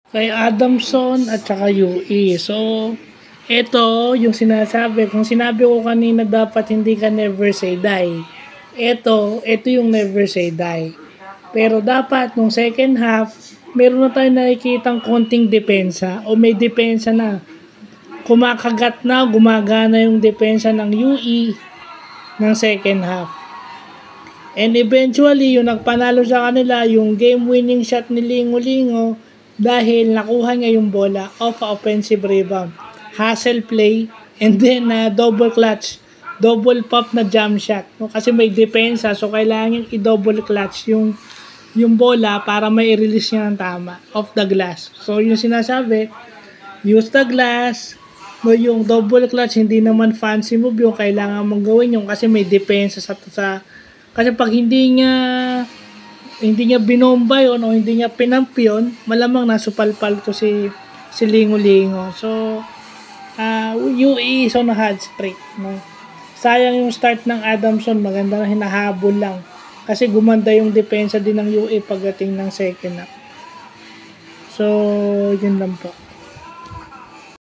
Kay Adamson at saka UE. So, ito yung sinasabi. Kung sinabi ko kanina dapat hindi ka never say die. Ito yung never say die. Pero dapat nung second half, meron na tayong nakikitang konting depensa o may depensa na. Kumakagat na, gumagana yung depensa ng UE ng second half. And eventually, yung nagpanalo sa kanila, yung game-winning shot ni Lingo-Lingo dahil nakuha niya yung bola off offensive rebound. Hustle play, and then double clutch, double pop na jump shot. No? Kasi may depensa, so kailangan i-double clutch yung bola para may release niya ng tama off the glass. So yung sinasabi, use the glass. No, yung double clutch, hindi naman fancy move yung kailangan mong gawin yung kasi may depensa sa kasi pag hindi niya binomba yun o hindi niya pinamp yun, malamang nasupalpal to si Lingo-Lingo. So, UE is on a hot streak. No? Sayang yung start ng Adamson, maganda na hinahabol lang. Kasi gumanda yung depensa din ng UE pagdating ng second half. So, yun lang po.